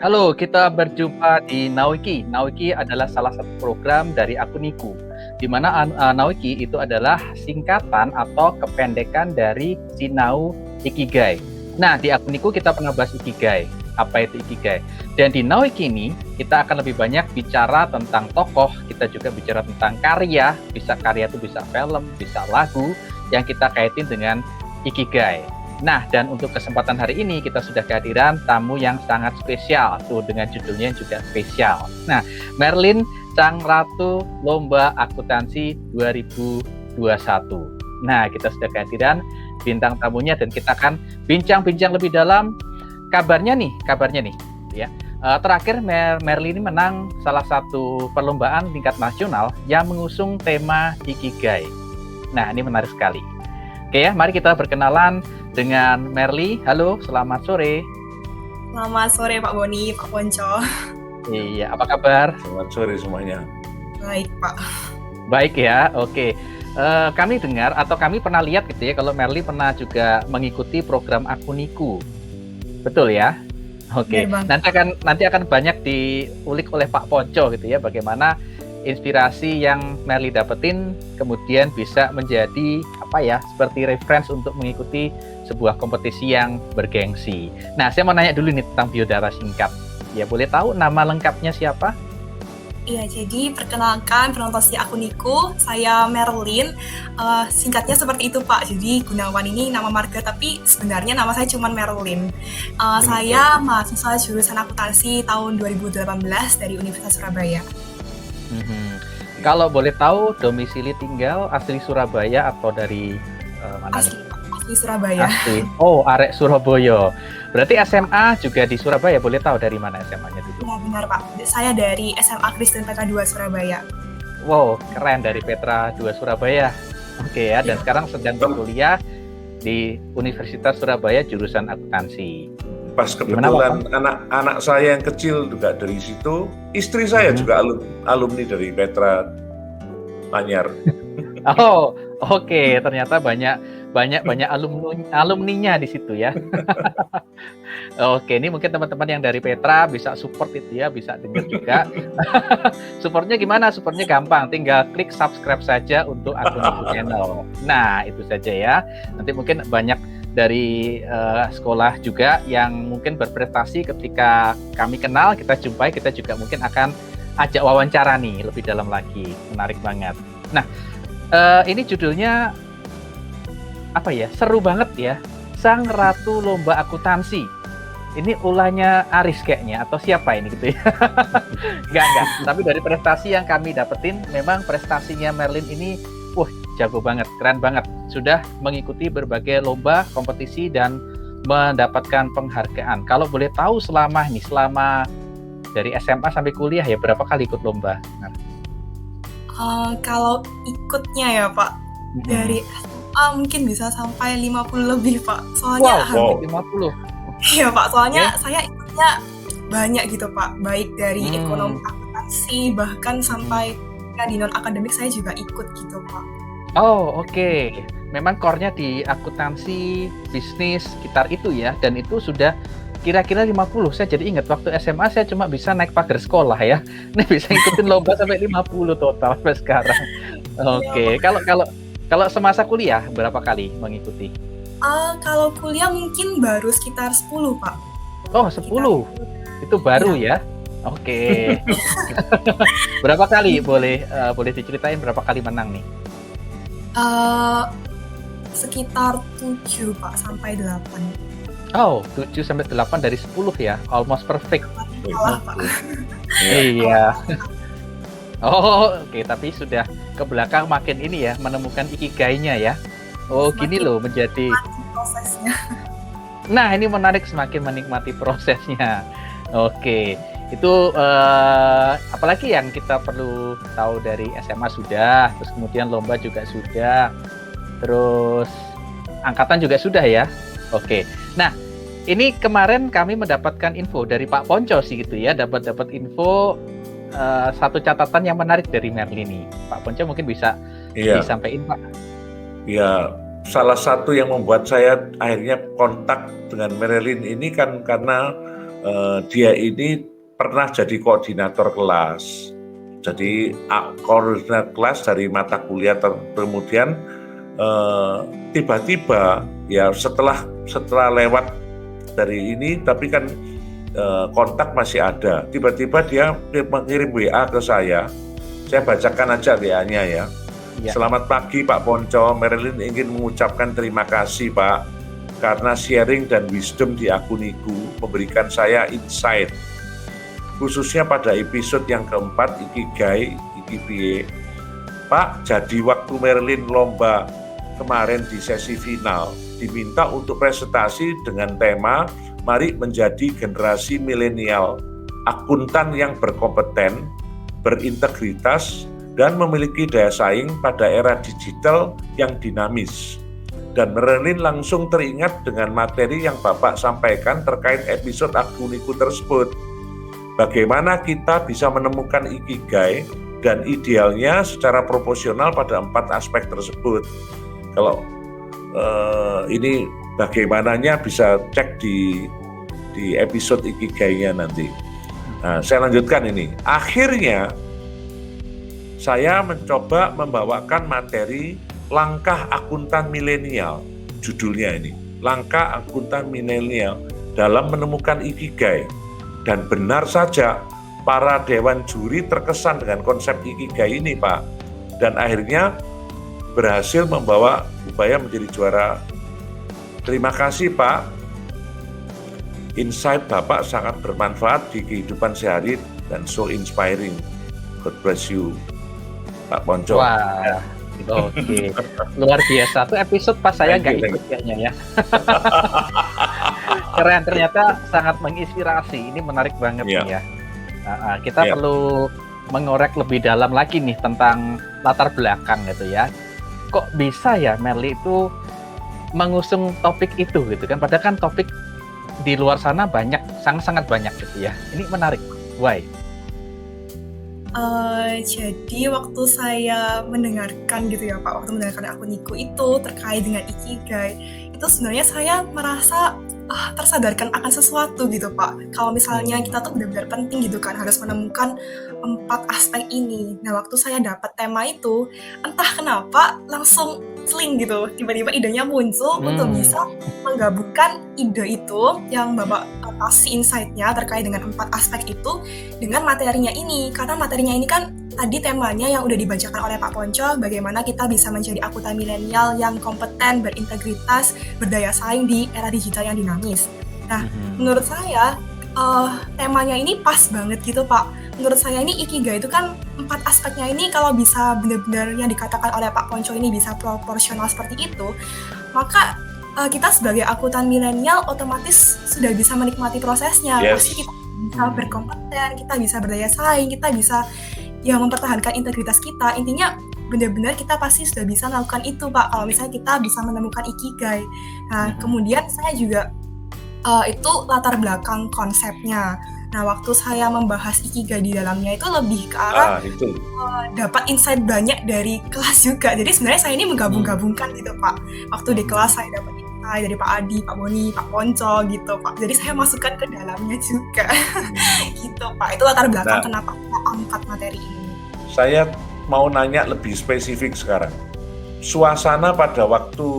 Halo, kita berjumpa di Nawiki. Nawiki adalah salah satu program dari Akuniku, di mana Nawiki itu adalah singkatan atau kependekan dari Sinau Ikigai. Nah, di Akuniku kita pernah bahas Ikigai. Apa itu Ikigai? Dan di Nawiki ini, kita akan lebih banyak bicara tentang tokoh, kita juga bicara tentang karya, karya itu bisa film, bisa lagu, yang kita kaitin dengan Ikigai. Nah, dan untuk kesempatan hari ini kita sudah kehadiran tamu yang sangat spesial, tuh dengan judulnya juga spesial. Nah, Merlin Sang Ratu Lomba Akuntansi 2021. Nah, kita sudah kehadiran bintang tamunya dan kita akan bincang-bincang lebih dalam kabarnya nih, ya. Terakhir Merlin ini menang salah satu perlombaan tingkat nasional yang mengusung tema Ikigai. Nah, ini menarik sekali. Oke ya, mari kita berkenalan dengan Merli. Halo, selamat sore. Selamat sore Pak Boni, Pak Ponco. Iya, apa kabar? Selamat sore semuanya. Baik Pak. Baik ya, oke. Kami dengar atau kami pernah lihat gitu ya, kalau Merli pernah juga mengikuti program Akuniku. Betul ya? Oke. Nanti akan banyak diulik oleh Pak Ponco gitu ya, bagaimana inspirasi yang Merli dapetin kemudian bisa menjadi seperti reference untuk mengikuti sebuah kompetisi yang bergengsi. Nah, saya mau nanya dulu nih tentang biodata singkat. Ya, boleh tahu nama lengkapnya siapa? Iya, jadi perkenalkan penonton setia Akuniku, saya Merlin. Singkatnya seperti itu Pak. Jadi Gunawan ini nama marga, tapi sebenarnya nama saya cuma Merlin. Saya mahasiswa jurusan akuntansi tahun 2018 dari Universitas Surabaya. Kalau boleh tahu domisili tinggal asli Surabaya atau dari mana? Asli Surabaya. Asli. Oh, arek Surabaya. Berarti SMA juga di Surabaya. Boleh tahu dari mana SMA-nya dulu? Ya, benar Pak. Saya dari SMA Kristen Petra 2 Surabaya. Wow, keren, dari Petra 2 Surabaya. Oke ya, dan sekarang sedang berkuliah di Universitas Surabaya jurusan akuntansi. Pas kebetulan anak saya yang kecil juga dari situ, istri saya juga alumni dari Petra Anyar. Oh, oke. Ternyata banyak alumninya di situ ya. Oke, ini mungkin teman-teman yang dari Petra bisa support itu ya, bisa dengar juga. Supportnya gimana? Supportnya gampang, tinggal klik subscribe saja untuk akun channel. Nah, itu saja ya. Nanti mungkin banyak dari sekolah juga yang mungkin berprestasi ketika kami kenal, kita jumpai, kita juga mungkin akan ajak wawancara nih lebih dalam lagi. Menarik banget. Nah, ini judulnya apa ya? Seru banget ya. Sang Ratu Lomba Akuntansi. Ini ulahnya Aris kayaknya, atau siapa ini gitu ya? Enggak. Tapi dari prestasi yang kami dapetin, memang prestasinya Merlin ini jago banget, keren banget. Sudah mengikuti berbagai lomba, kompetisi, dan mendapatkan penghargaan. Kalau boleh tahu selama dari SMA sampai kuliah ya, berapa kali ikut lomba? Kalau ikutnya ya Pak, dari SMA mungkin bisa sampai 50 lebih Pak. Soalnya hampir 50. Iya Pak, soalnya saya ikutnya banyak gitu Pak. Baik dari ekonomi akuntansi, bahkan sampai di non-akademik saya juga ikut gitu Pak. Oh, oke. Memang core-nya di akuntansi, bisnis, sekitar itu ya. Dan itu sudah kira-kira 50. Saya jadi ingat waktu SMA saya cuma bisa naik pagar sekolah ya. Ini bisa ikutin lomba sampai 50 total sampai sekarang. Oke. Kalau semasa kuliah berapa kali mengikuti? Kalau kuliah mungkin baru sekitar 10, Pak. Oh, 10. Itu baru ya. Oke. Berapa kali boleh diceritain berapa kali menang nih? Sekitar 7 Pak sampai 8. Oh, 7 sampai 8 dari 10 ya. Almost perfect. Pak. Iya. Oh, oke, tapi sudah ke belakang makin ini ya, menemukan ikigainya ya. Oh, gini loh menjadi prosesnya. Nah, ini menarik, semakin menikmati prosesnya. Oke. Itu apalagi yang kita perlu tahu dari SMA sudah, terus kemudian lomba juga sudah, terus angkatan juga sudah ya. Oke. Nah, ini kemarin kami mendapatkan info dari Pak Ponco sih gitu ya, dapat info satu catatan yang menarik dari Merlin nih. Pak Ponco mungkin bisa disampaikan Pak. Ya, salah satu yang membuat saya akhirnya kontak dengan Merlin ini kan karena dia ini pernah jadi koordinator kelas. Jadi koordinator kelas dari mata kuliah kemudian tiba-tiba ya setelah lewat dari ini tapi kan kontak masih ada. Tiba-tiba dia mengirim WA ke saya. Saya bacakan aja WA-nya ya. Selamat pagi Pak Ponco, Marilyn ingin mengucapkan terima kasih Pak karena sharing dan wisdom di akuniku memberikan saya insight khususnya pada episode yang keempat Ikigai, Ikibiye. Pak, jadi waktu Marilyn lomba kemarin di sesi final diminta untuk presentasi dengan tema mari menjadi generasi milenial, akuntan yang berkompeten, berintegritas, dan memiliki daya saing pada era digital yang dinamis. Dan Marilyn langsung teringat dengan materi yang Bapak sampaikan terkait episode akuniku tersebut. Bagaimana kita bisa menemukan ikigai dan idealnya secara proporsional pada 4 aspek tersebut. Kalau ini bagaimananya bisa cek di episode ikigainya nanti. Nah, saya lanjutkan ini. Akhirnya saya mencoba membawakan materi langkah akuntan milenial, judulnya ini, langkah akuntan milenial dalam menemukan ikigai. Dan benar saja, para dewan juri terkesan dengan konsep ikigai ini, Pak. Dan akhirnya berhasil membawa upaya menjadi juara. Terima kasih, Pak. Insight Bapak sangat bermanfaat di kehidupan sehari dan so inspiring. God bless you, Pak Ponco. Wah, oke. Luar biasa. Itu episode pas saya nggak ikut kayaknya ya. Keren, ternyata sangat menginspirasi. Ini menarik banget nih ya. Kita perlu mengorek lebih dalam lagi nih tentang latar belakang gitu ya. Kok bisa ya Merly itu mengusung topik itu gitu kan? Padahal kan topik di luar sana banyak, sangat banyak gitu ya. Ini menarik. Why? Jadi waktu saya mendengarkan gitu ya Pak, waktu mendengarkan akuniku itu terkait dengan ikigai, itu sebenarnya saya merasa tersadarkan akan sesuatu gitu Pak. Kalau misalnya kita tuh benar-benar penting gitu kan, harus menemukan 4 aspek ini. Nah waktu saya dapat tema itu, entah kenapa langsung sling gitu, tiba-tiba idenya muncul untuk bisa menggabungkan ide itu yang Bapak kasih insight-nya terkait dengan 4 aspek itu dengan materinya ini. Karena materinya ini kan tadi temanya yang udah dibacakan oleh Pak Ponco, bagaimana kita bisa menjadi akuntan milenial yang kompeten, berintegritas, berdaya saing di era digital yang dinamis. Nah, menurut saya temanya ini pas banget gitu Pak. Menurut saya ini ikigai itu kan 4 aspeknya ini kalau bisa benar-benar yang dikatakan oleh Pak Ponco ini bisa proporsional seperti itu, maka kita sebagai akuntan milenial otomatis sudah bisa menikmati prosesnya. Pasti kita bisa berkompeten, kita bisa berdaya saing, kita bisa mempertahankan integritas kita. Intinya benar-benar kita pasti sudah bisa melakukan itu Pak, kalau misalnya kita bisa menemukan ikigai. Nah kemudian saya juga itu latar belakang konsepnya. Nah waktu saya membahas ikigai di dalamnya itu lebih ke arah dapat insight banyak dari kelas juga. Jadi sebenarnya saya ini menggabung-gabungkan gitu Pak. Waktu di kelas saya dapat insight dari Pak Adi, Pak Boni, Pak Ponco gitu Pak. Jadi saya masukkan ke dalamnya juga. Gitu Pak. Itu latar belakang kenapa kita angkat materi ini. Saya mau nanya lebih spesifik sekarang. Suasana pada waktu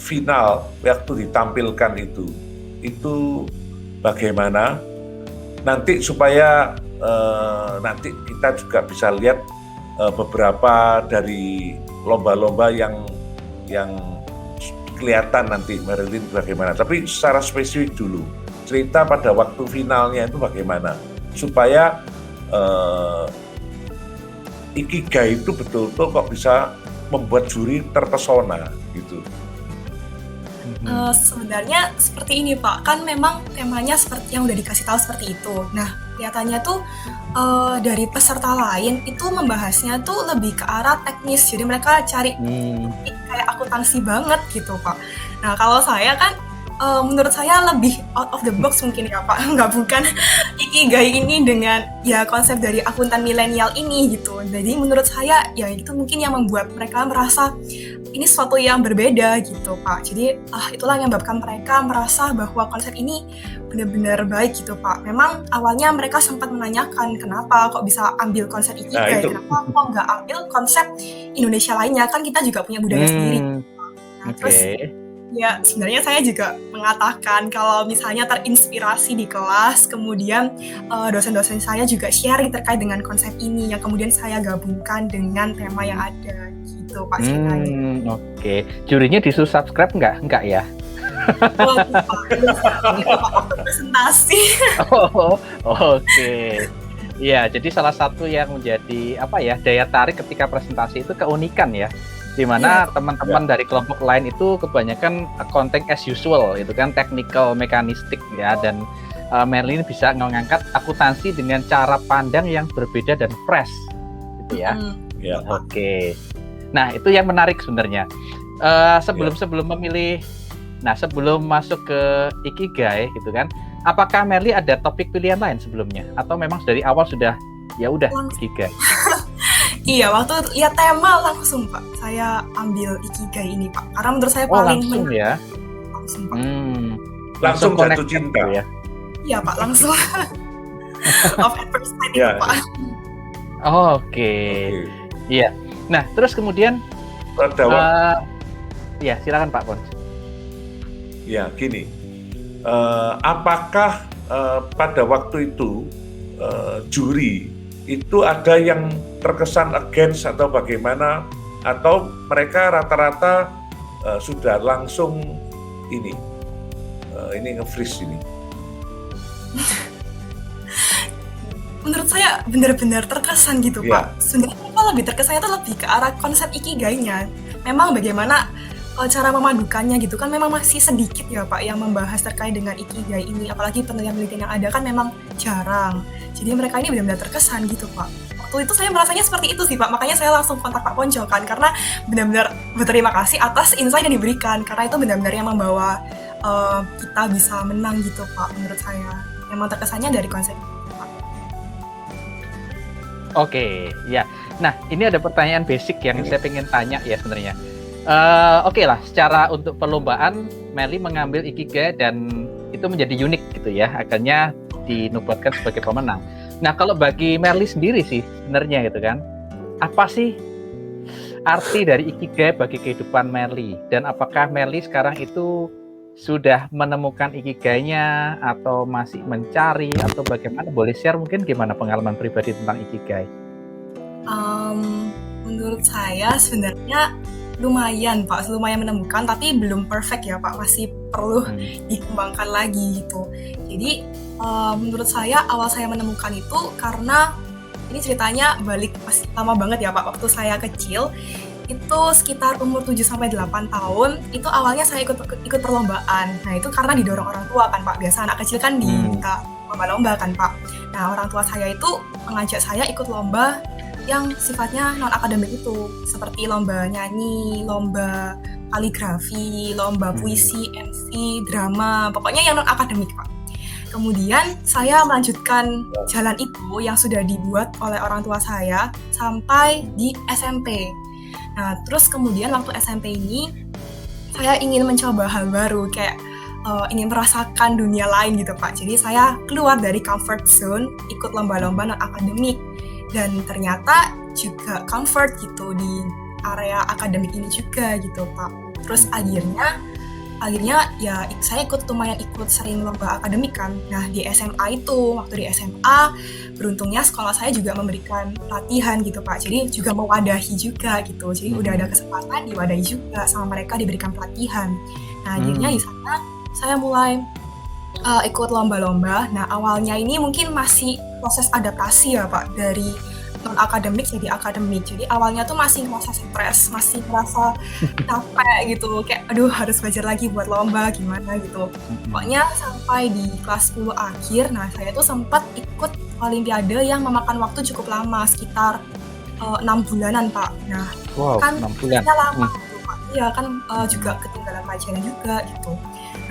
final, waktu ditampilkan itu bagaimana? Nanti supaya nanti kita juga bisa lihat beberapa dari lomba-lomba yang kelihatan nanti Marilyn bagaimana. Tapi secara spesifik dulu, cerita pada waktu finalnya itu bagaimana? Supaya ikigai itu betul-betul kok bisa membuat juri terpesona gitu. Sebenarnya seperti ini Pak, kan memang temanya seperti yang udah dikasih tahu seperti itu. Nah kelihatannya tuh dari peserta lain itu membahasnya tuh lebih ke arah teknis, jadi mereka cari kayak akuntansi banget gitu Pak. Nah kalau saya kan menurut saya lebih out of the box mungkin ya Pak, nggak bukan Ikigai ini dengan ya konsep dari akuntan milenial ini gitu. Jadi menurut saya ya itu mungkin yang membuat mereka merasa ini sesuatu yang berbeda gitu Pak. Jadi itulah yang menyebabkan mereka merasa bahwa konsep ini benar-benar baik gitu Pak. Memang awalnya mereka sempat menanyakan kenapa kok bisa ambil konsep Ikigai, kenapa kok nggak ambil konsep Indonesia lainnya, kan kita juga punya budaya sendiri. Nah, terus ya sebenarnya saya juga mengatakan kalau misalnya terinspirasi di kelas, kemudian dosen-dosen saya juga sharing terkait dengan konsep ini yang kemudian saya gabungkan dengan tema yang ada gitu Pak ceritanya. Oke. Jurinya disuruh subscribe nggak? Nggak ya? Oh, Pak, presentasi. Oke. Iya, jadi salah satu yang menjadi daya tarik ketika presentasi itu keunikan ya. Di mana teman-teman dari kelompok lain itu kebanyakan content as usual, itu kan technical, mekanistik ya, dan Merlin bisa mengangkat akuntansi dengan cara pandang yang berbeda dan fresh, gitu ya. Oke. Nah itu yang menarik sebenarnya. Sebelum memilih, sebelum masuk ke Ikigai, gitu kan, apakah Merlin ada topik pilihan lain sebelumnya, atau memang dari awal sudah ya udah Ikigai? Iya, waktu lihat tema langsung Pak, saya ambil Ikigai ini Pak, karena menurut saya paling langsung ya? Langsung Pak. Langsung jatuh cinta ya? Iya Pak, langsung. Love at first sight itu Pak. Oke. Iya. Nah, terus kemudian ya silakan Pak Pons. Ya, gini. Apakah pada waktu itu juri itu ada yang terkesan against atau bagaimana, atau mereka rata-rata sudah langsung ini nge-freeze ini? Menurut saya benar-benar terkesan gitu Pak. Sebenarnya apa lebih terkesannya itu lebih ke arah konsep Ikigainya. Memang bagaimana cara memadukannya gitu kan memang masih sedikit ya Pak yang membahas terkait dengan Ikigai ini, apalagi penelitian-penelitian yang ada kan memang jarang. Jadi mereka ini benar-benar terkesan gitu Pak. Waktu itu saya merasanya seperti itu sih Pak, makanya saya langsung kontak Pak Ponco kan, karena benar-benar berterima kasih atas insight yang diberikan, karena itu benar-benar yang membawa kita bisa menang gitu Pak menurut saya. Memang terkesannya dari konsep itu Pak. Oke, ya. Nah ini ada pertanyaan basic yang saya pengen tanya ya sebenarnya. Oke lah, secara untuk perlombaan Merli mengambil Ikigai dan itu menjadi unik gitu ya, akhirnya dinobatkan sebagai pemenang. Nah kalau bagi Merli sendiri sih sebenarnya gitu kan, apa sih arti dari Ikigai bagi kehidupan Merli, dan apakah Merli sekarang itu sudah menemukan Ikigainya atau masih mencari atau bagaimana? Boleh share mungkin gimana pengalaman pribadi tentang Ikigai? Menurut saya sebenarnya lumayan Pak, lumayan menemukan, tapi belum perfect ya Pak, masih perlu dikembangkan lagi gitu. Jadi menurut saya awal saya menemukan itu karena ini ceritanya balik masih lama banget ya Pak, waktu saya kecil itu sekitar umur 7-8 tahun, itu awalnya saya ikut perlombaan. Nah itu karena didorong orang tua kan Pak, biasa anak kecil kan diminta lomba-lomba kan Pak. Nah orang tua saya itu mengajak saya ikut lomba yang sifatnya non-akademik itu, seperti lomba nyanyi, lomba kaligrafi, lomba puisi, MC, drama, pokoknya yang non-akademik Pak. Kemudian saya melanjutkan jalan itu yang sudah dibuat oleh orang tua saya sampai di SMP. Nah terus kemudian waktu SMP ini saya ingin mencoba hal baru, kayak ingin merasakan dunia lain gitu Pak. Jadi saya keluar dari comfort zone, ikut lomba-lomba non-akademik. Dan ternyata juga comfort gitu di area akademik ini juga gitu Pak. Terus akhirnya ya saya lumayan ikut sering lomba akademik kan. Nah di SMA itu, waktu di SMA beruntungnya sekolah saya juga memberikan pelatihan gitu Pak. Jadi juga mewadahi juga gitu. Jadi udah ada kesempatan diwadahi juga sama mereka, diberikan pelatihan. Nah akhirnya di sana saya mulai ikut lomba-lomba. Nah awalnya ini mungkin masih proses adaptasi ya Pak, dari non-akademik jadi akademik. Jadi awalnya tuh masih merasa stres, masih merasa capek gitu, kayak aduh harus belajar lagi buat lomba gimana gitu. Pokoknya sampai di kelas 10 akhir, nah saya tuh sempat ikut olimpiade yang memakan waktu cukup lama, sekitar 6 bulanan Pak. Nah wow, kan 6 bulan. lama gitu Pak. ya kan juga ketinggalan pelajaran juga gitu.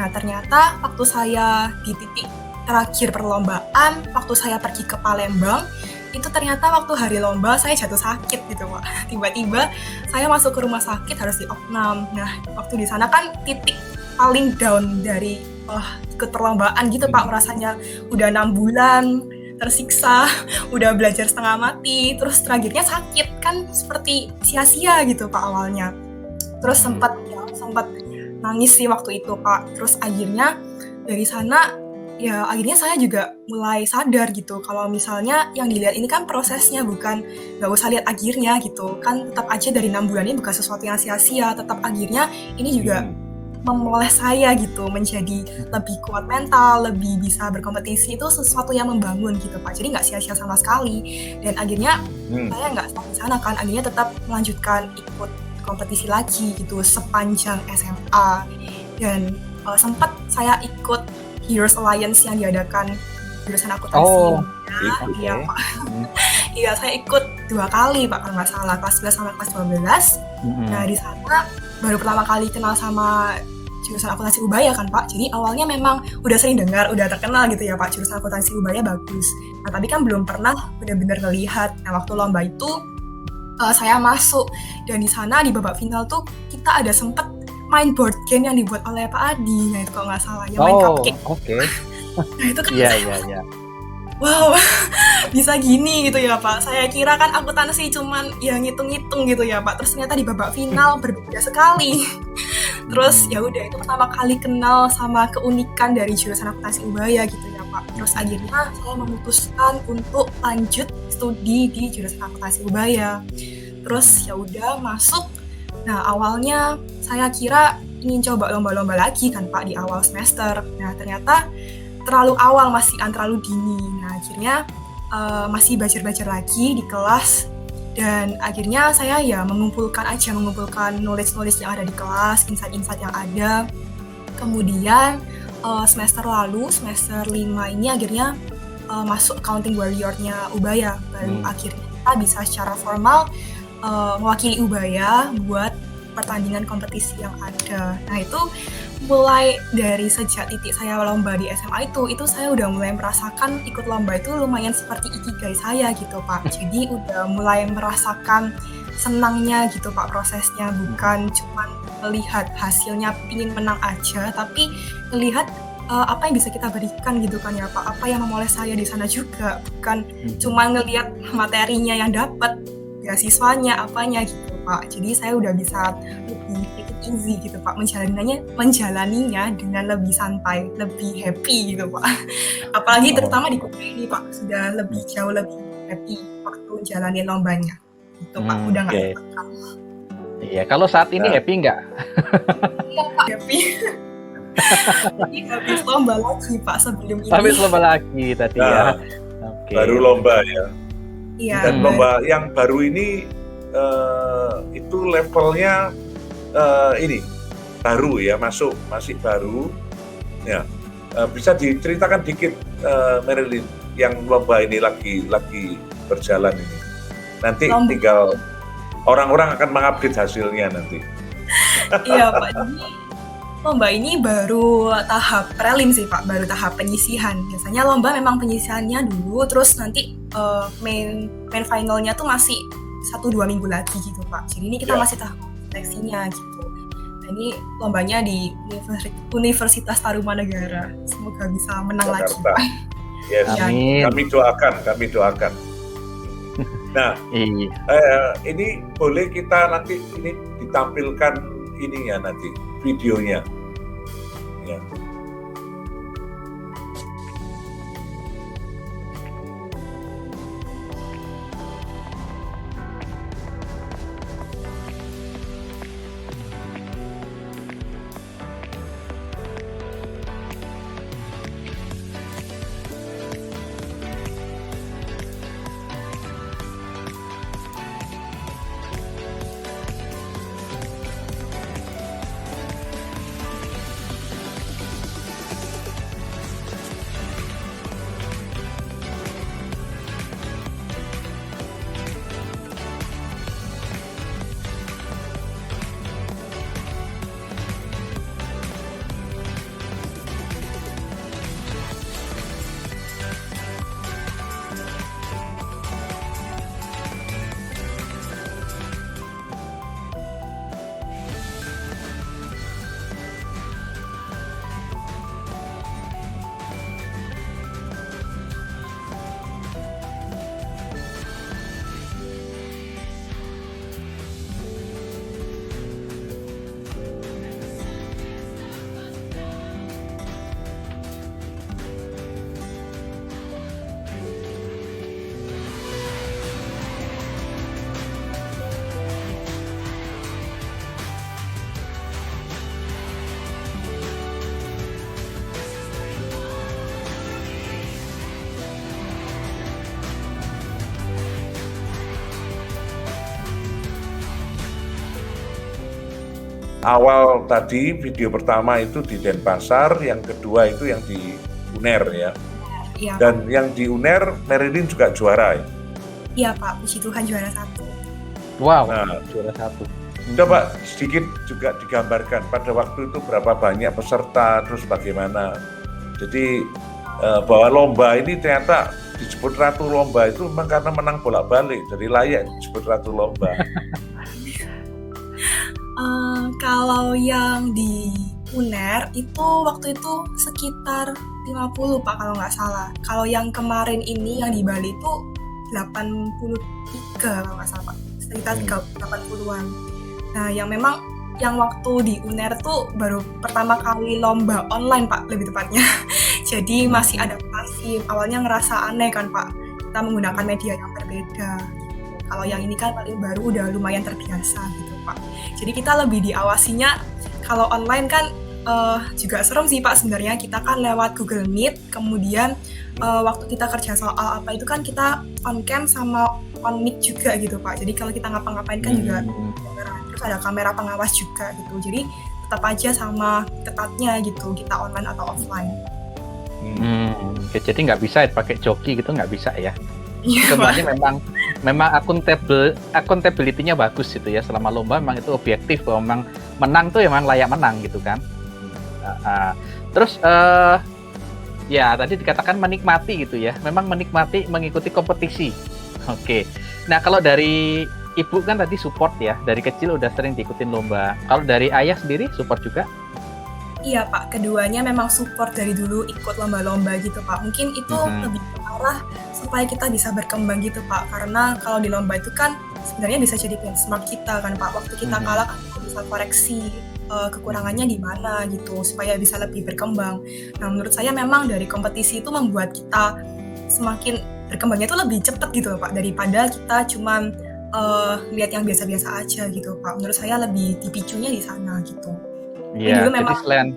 Nah ternyata waktu saya di titik terakhir perlombaan, waktu saya pergi ke Palembang, itu ternyata waktu hari lomba saya jatuh sakit gitu Pak. Tiba-tiba saya masuk ke rumah sakit harus di opnam. Nah waktu di sana kan titik paling down dari ikut perlombaan gitu Pak, rasanya udah 6 bulan tersiksa, udah belajar setengah mati, terus terakhirnya sakit kan seperti sia-sia gitu Pak awalnya. Terus sempat nangis sih waktu itu Pak. Terus akhirnya dari sana ya akhirnya saya juga mulai sadar gitu kalau misalnya yang dilihat ini kan prosesnya, bukan nggak usah lihat akhirnya gitu kan. Tetap aja dari 6 bulan ini bukan sesuatu yang sia-sia, tetap akhirnya ini juga memoles saya gitu menjadi lebih kuat mental, lebih bisa berkompetisi, itu sesuatu yang membangun gitu Pak. Jadi nggak sia-sia sama sekali. Dan akhirnya saya nggak stop di sana kan, akhirnya tetap melanjutkan ikut kompetisi lagi gitu sepanjang SMA. Dan sempat saya ikut Heroes Alliance yang diadakan jurusan akuntansi. Iya Pak. Iya saya ikut 2 kali Pak kalau nggak salah, kelas 11 sama kelas 12. Nah di sana baru pertama kali kenal sama jurusan akuntansi Ubaya kan Pak. Jadi awalnya memang udah sering dengar, udah terkenal gitu ya Pak, jurusan akuntansi Ubaya bagus. Nah tapi kan belum pernah benar-benar ngelihat. Nah waktu lomba itu saya masuk, dan di sana di babak final tuh kita ada sempet main board game yang dibuat oleh Pak Adi. Nah itu kalau nggak salah yang main cupcake. Nah itu kan wow, bisa gini gitu ya Pak. Saya kira kan akuntansi cuman ya ngitung-ngitung gitu ya Pak. Terus ternyata di babak final berbeda sekali. Terus ya udah, itu pertama kali kenal sama keunikan dari jurusan akuntansi Ubaya gitu ya Pak. Terus akhirnya saya memutuskan untuk lanjut studi di jurusan akuntansi Ubaya. Terus ya udah masuk. Nah awalnya saya kira ingin coba lomba-lomba lagi kan Pak di awal semester. Nah ternyata terlalu awal, masih terlalu dini. Nah akhirnya masih belajar lagi di kelas, dan akhirnya saya ya mengumpulkan knowledge yang ada di kelas, insight yang ada. Kemudian semester lalu, semester 5 ini akhirnya masuk accounting warrior-nya Ubaya. Baru akhirnya kita bisa secara formal mewakili Ubaya buat pertandingan kompetisi yang ada. Nah itu mulai dari sejak titik saya lomba di SMA itu saya udah mulai merasakan ikut lomba itu lumayan seperti ikigai saya gitu Pak. Jadi udah mulai merasakan senangnya gitu Pak prosesnya, bukan cuma melihat hasilnya pingin menang aja, tapi melihat apa yang bisa kita berikan gitu kan ya Pak, apa yang memoles saya di sana juga, bukan cuma ngelihat materinya yang dapat, beasiswanya apanya gitu Pak. Jadi saya udah bisa lebih easy gitu Pak, menjalaninya dengan lebih santai, lebih happy gitu Pak. Apalagi terutama di kuliah ini Pak, sudah jauh lebih happy waktu jalanin lombanya gitu Pak, udah nggak tertekan. Iya, kalau saat ini happy nggak? Iya Pak, happy. Jadi habis lomba lagi Pak sebelum ini. Habis lomba lagi tadi ya. Baru lomba ya. Iya. Dan lomba yang baru ini itu levelnya ini baru ya, masih baru ya. Bisa diceritakan dikit Marilyn, yang lomba ini lagi berjalan ini. Nanti tinggal orang-orang akan mengupdate hasilnya nanti. Iya Pak, jadi lomba ini baru tahap prelim sih Pak, baru tahap penyisihan. Biasanya lomba memang penyisihannya dulu, terus nanti main finalnya tuh masih 1-2 minggu lagi gitu Pak. Jadi ini kita masih tahap seleksinya gitu. Nah ini lombanya di Universitas Tarumanegara. Semoga bisa menang lagi Pak. Yes. Amin. Kami doakan. Nah, ini boleh kita nanti ini ditampilkan ininya nanti videonya. Ya. awal tadi video pertama itu di Denpasar, yang kedua itu yang di UNER ya. Iya, Dan yang di UNER Marilyn juga juara ya. iya Pak, puji Tuhan juara 1. Wow, Nah, juara 1. coba sedikit juga digambarkan pada waktu itu berapa banyak peserta, terus bagaimana. Jadi bahwa lomba ini ternyata disebut Ratu Lomba itu memang karena menang bolak-balik, jadi layak disebut Ratu Lomba. Kalau yang di UNER itu waktu itu sekitar 50 Pak kalau nggak salah. Kalau yang kemarin ini yang di Bali itu 83 kalau nggak salah Pak, sekitar 80-an. Nah yang memang yang waktu di UNER tuh baru pertama kali lomba online Pak, lebih tepatnya. Jadi masih adaptasi, awalnya ngerasa aneh kan Pak, kita menggunakan media yang berbeda. Kalau yang ini kan paling baru udah lumayan terbiasa gitu Pak. Jadi kita lebih diawasinya, kalau online kan juga serem sih Pak sebenarnya, kita kan lewat Google Meet, kemudian waktu kita kerja soal apa itu kan kita on cam sama on mic juga gitu Pak. Jadi kalau kita ngapa-ngapain kan juga terus ada kamera pengawas juga gitu. Jadi tetap aja sama ketatnya gitu, kita online atau offline. Oke, jadi nggak bisa pakai joki gitu, nggak bisa ya. Iya Pak. Sebenarnya memang accountability-nya bagus gitu ya. Selama lomba memang itu objektif, bahwa memang menang tuh memang layak menang gitu kan. Terus ya tadi dikatakan menikmati gitu ya. Memang menikmati mengikuti kompetisi. Oke. Nah kalau dari ibu kan tadi support ya. Dari kecil udah sering diikutin lomba. Kalau dari ayah sendiri support juga? Iya Pak, keduanya memang support dari dulu ikut lomba-lomba gitu Pak. Mungkin itu lebih ke arah supaya kita bisa berkembang gitu Pak. Karena kalau di lomba itu kan sebenarnya bisa jadi benchmark kita kan Pak. Waktu kita kalah kan kita bisa koreksi kekurangannya di mana gitu supaya bisa lebih berkembang. Nah menurut saya memang dari kompetisi itu membuat kita semakin berkembangnya itu lebih cepat gitu loh Pak, daripada kita cuman lihat yang biasa-biasa aja gitu Pak. Menurut saya lebih dipicunya di sana gitu. Iya, Dulu jadi memang selain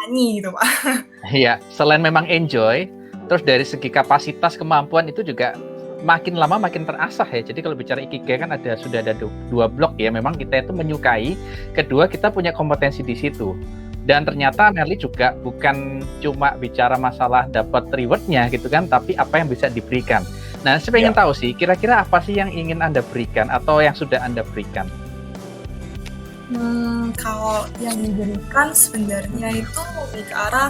nyanyi gitu Pak. iya, selain memang enjoy, terus dari segi kapasitas kemampuan itu juga makin lama makin terasah ya. Jadi kalau bicara Ikigai kan sudah ada dua blok ya. Memang kita itu menyukai, kedua kita punya kompetensi di situ. Dan ternyata Merly juga bukan cuma bicara masalah dapat rewardnya gitu kan, tapi apa yang bisa diberikan. Nah, saya pengen tahu sih, kira-kira apa sih yang ingin Anda berikan atau yang sudah Anda berikan? Kalau yang diberikan sebenarnya itu lebih ke arah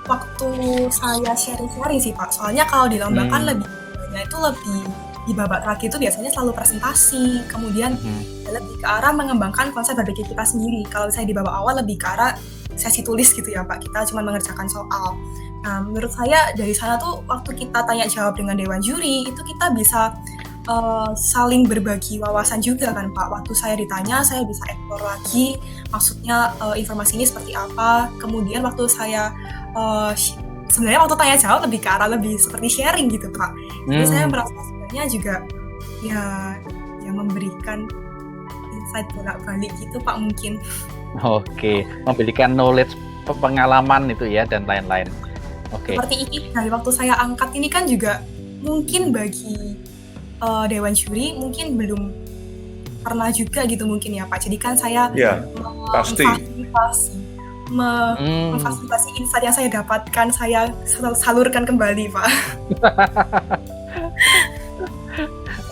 waktu saya sharing-sharing sih Pak. Soalnya kalau di lomba kan lebih itu lebih di babak terakhir itu biasanya selalu presentasi, kemudian lebih ke arah mengembangkan konsep berpikir kita sendiri. Kalau saya di babak awal lebih ke arah sesi tulis gitu ya Pak, kita cuma mengerjakan soal. Nah menurut saya dari sana tuh waktu kita tanya jawab dengan dewan juri itu kita bisa saling berbagi wawasan juga kan Pak. Waktu saya ditanya, saya bisa eksplor lagi, maksudnya informasi ini seperti apa. Kemudian waktu saya sebenarnya waktu tanya jawab lebih ke arah lebih seperti sharing gitu Pak. Jadi saya merasa sebenarnya juga ya memberikan insight bolak-balik gitu Pak mungkin. Oke, memberikan knowledge, pengalaman itu ya dan lain-lain. Oke. Seperti Ikigai waktu saya angkat ini kan juga mungkin bagi dewan juri mungkin belum pernah juga gitu mungkin ya Pak. Jadi kan saya memfasilitasi insight yang saya dapatkan, saya salurkan kembali Pak.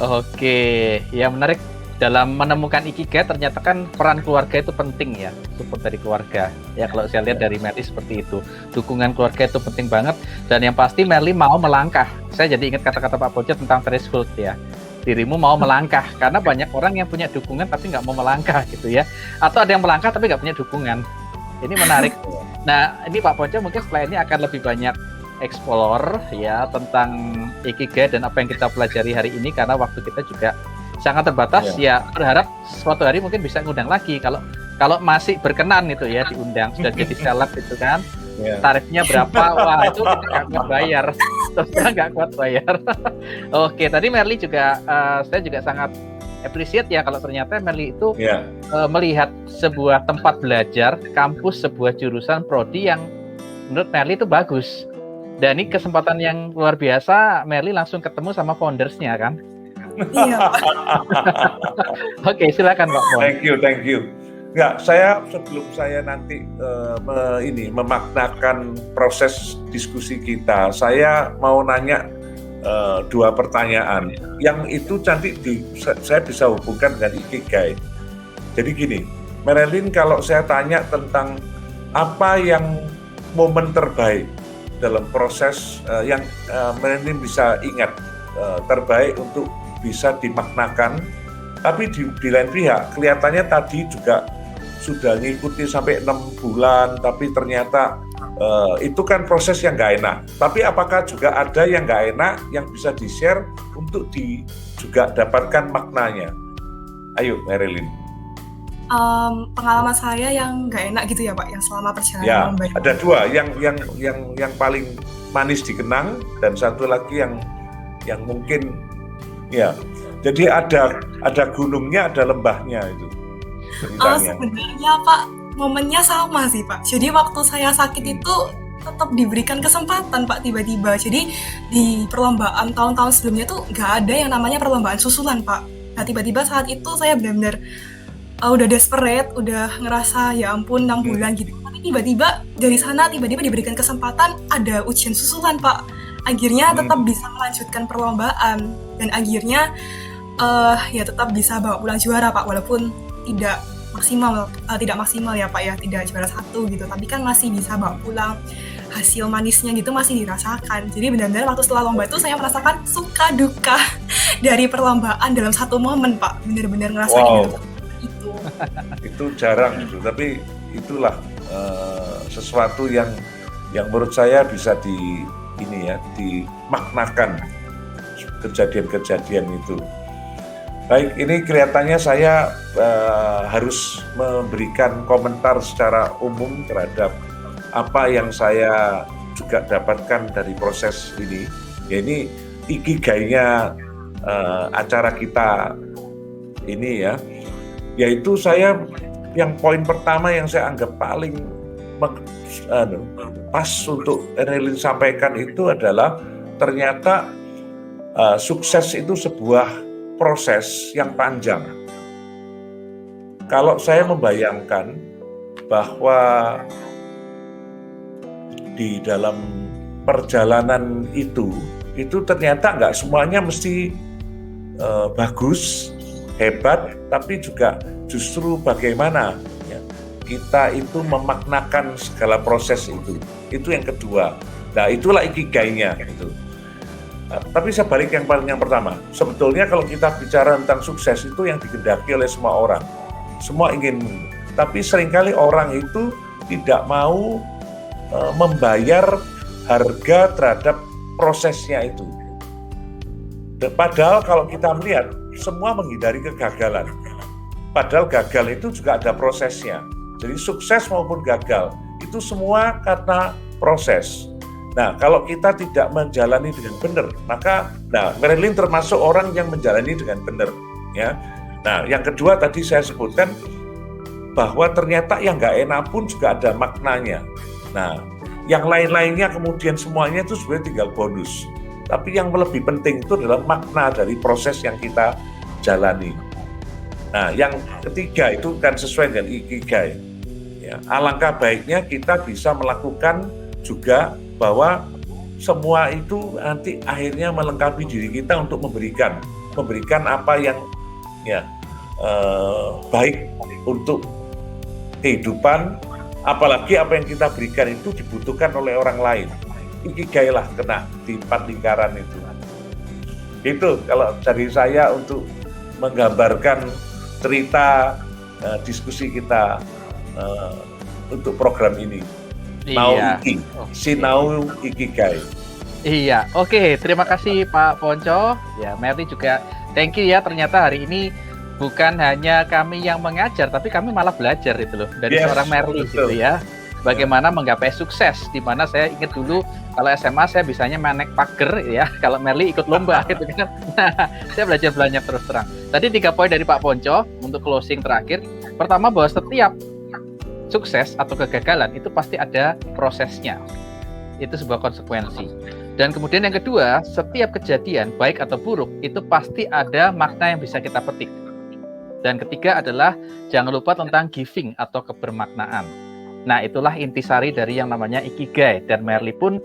Oke, ya menarik. Dalam menemukan Ikigai ternyata kan peran keluarga itu penting ya, support dari keluarga. Ya kalau saya lihat dari Merly seperti itu, dukungan keluarga itu penting banget. Dan yang pasti Merly mau melangkah. Saya jadi ingat kata-kata Pak Pojo tentang threshold ya. Dirimu mau melangkah, karena banyak orang yang punya dukungan tapi nggak mau melangkah gitu ya. Atau ada yang melangkah tapi nggak punya dukungan. Ini menarik. Nah ini Pak Pojo mungkin setelah ini akan lebih banyak explore ya tentang Ikigai dan apa yang kita pelajari hari ini, karena waktu kita juga sangat terbatas ya. Berharap suatu hari mungkin bisa ngundang lagi kalau masih berkenan itu ya diundang, sudah jadi seleb itu kan. Tarifnya berapa? Wah itu kita nggak kuat bayar, terus nggak kuat bayar. Oke, tadi Merly juga saya juga sangat appreciate ya kalau ternyata Merly itu melihat sebuah tempat belajar, kampus, sebuah jurusan prodi yang menurut Merly itu bagus. Dan ini kesempatan yang luar biasa, Merly langsung ketemu sama foundersnya kan. Iya Pak. Oke, silakan Pak Pon. Thank you. Ya, saya sebelum saya nanti memaknakan proses diskusi kita, saya mau nanya dua pertanyaan. Yang itu nanti saya bisa hubungkan dengan Ikigai. Jadi gini, Marilyn, kalau saya tanya tentang apa yang momen terbaik dalam proses yang Marilyn bisa ingat terbaik untuk bisa dimaknakan, tapi di lain pihak kelihatannya tadi juga sudah ngikuti sampai 6 bulan, tapi ternyata itu kan proses yang nggak enak. Tapi apakah juga ada yang nggak enak yang bisa di-share untuk juga dapatkan maknanya? Ayo, Marilyn. Pengalaman saya yang nggak enak gitu ya Pak, yang selama perjalanan Ya, lomba. ada dua, yang paling manis dikenang dan satu lagi yang mungkin ya. Jadi ada gunungnya, ada lembahnya itu. Sebenarnya Pak, momennya sama sih Pak. Jadi waktu saya sakit itu tetap diberikan kesempatan Pak tiba-tiba. Jadi di perlombaan tahun-tahun sebelumnya tuh nggak ada yang namanya perlombaan susulan Pak. Nah tiba-tiba saat itu saya benar-benar udah desperate, udah ngerasa ya ampun 6 bulan gitu. Tapi tiba-tiba dari sana tiba-tiba diberikan kesempatan ada ujian susulan Pak. Akhirnya tetap bisa melanjutkan perlombaan dan akhirnya ya tetap bisa bawa pulang juara Pak, walaupun tidak maksimal ya Pak ya, tidak juara 1 gitu, tapi kan masih bisa bawa pulang, hasil manisnya gitu masih dirasakan. Jadi benar-benar waktu setelah lomba itu saya merasakan suka duka dari perlombaan dalam satu momen Pak, benar-benar ngerasain itu. Itu jarang itu, tapi itulah sesuatu yang menurut saya bisa dimaknakan kejadian-kejadian itu. Baik, ini kelihatannya saya harus memberikan komentar secara umum terhadap apa yang saya juga dapatkan dari proses ini. Ya, ini ikigainya acara kita ini ya, yaitu saya yang poin pertama yang saya anggap paling pas untuk Marilyn sampaikan itu adalah ternyata sukses itu sebuah proses yang panjang. Kalau saya membayangkan bahwa di dalam perjalanan itu ternyata nggak semuanya mesti bagus, hebat, tapi juga justru bagaimana ya, kita itu memaknakan segala proses itu yang kedua. Nah itulah ikigainya itu. Tapi saya balik yang pertama, sebetulnya kalau kita bicara tentang sukses itu yang dikehendaki oleh semua orang, semua ingin, tapi seringkali orang itu tidak mau membayar harga terhadap prosesnya itu. Padahal kalau kita melihat, semua menghindari kegagalan, padahal gagal itu juga ada prosesnya. Jadi sukses maupun gagal, itu semua karena proses. Nah, kalau kita tidak menjalani dengan benar, maka Marilyn termasuk orang yang menjalani dengan benar, ya. Nah, yang kedua tadi saya sebutkan bahwa ternyata yang nggak enak pun juga ada maknanya. Nah, yang lain-lainnya kemudian semuanya itu sebenarnya tinggal bonus. Tapi yang lebih penting itu adalah makna dari proses yang kita jalani. Nah, yang ketiga itu kan sesuai dengan ikigai. Ya, alangkah baiknya kita bisa melakukan juga bahwa semua itu nanti akhirnya melengkapi diri kita untuk memberikan apa yang baik untuk kehidupan, apalagi apa yang kita berikan itu dibutuhkan oleh orang lain. Ikigai lah kena di 4 lingkaran itu. Itu kalau dari saya untuk menggambarkan cerita diskusi kita untuk program ini. Iya. Sinau Ikigai. Iya, oke. Terima kasih Pak Ponco. Ya, Merly juga thank you ya. Ternyata hari ini bukan hanya kami yang mengajar, tapi kami malah belajar itu loh dari seorang Merly gitu ya. Bagaimana menggapai sukses, di mana saya ingat dulu kalau SMA saya bisanya manek pager ya, kalau Merly ikut lomba gitu kan. Saya belajar banyak terus terang. Tadi 3 poin dari Pak Ponco untuk closing terakhir. Pertama, bahwa setiap sukses atau kegagalan itu pasti ada prosesnya. Itu sebuah konsekuensi. Dan kemudian yang kedua, setiap kejadian baik atau buruk itu pasti ada makna yang bisa kita petik. Dan ketiga adalah jangan lupa tentang giving atau kebermaknaan. Nah, itulah intisari dari yang namanya Ikigai. Dan Merli pun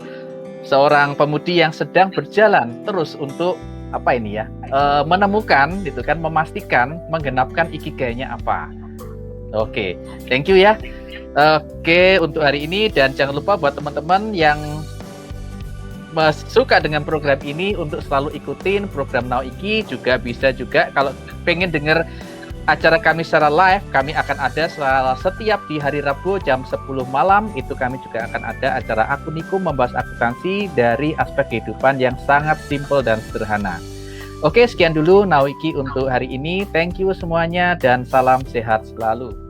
seorang pemudi yang sedang berjalan terus untuk menemukan, gitu kan, memastikan, menggenapkan Ikigai-nya apa. Oke, thank you ya. Oke, untuk hari ini, dan jangan lupa buat teman-teman yang suka dengan program ini untuk selalu ikutin program Naoiki. Juga bisa juga kalau pengen dengar acara kami secara live, kami akan ada setiap di hari Rabu jam 10 malam. Itu kami juga akan ada acara Akuniku membahas akuntansi dari aspek kehidupan yang sangat simpel dan sederhana. Oke, sekian dulu Naoiki untuk hari ini. Thank you semuanya dan salam sehat selalu.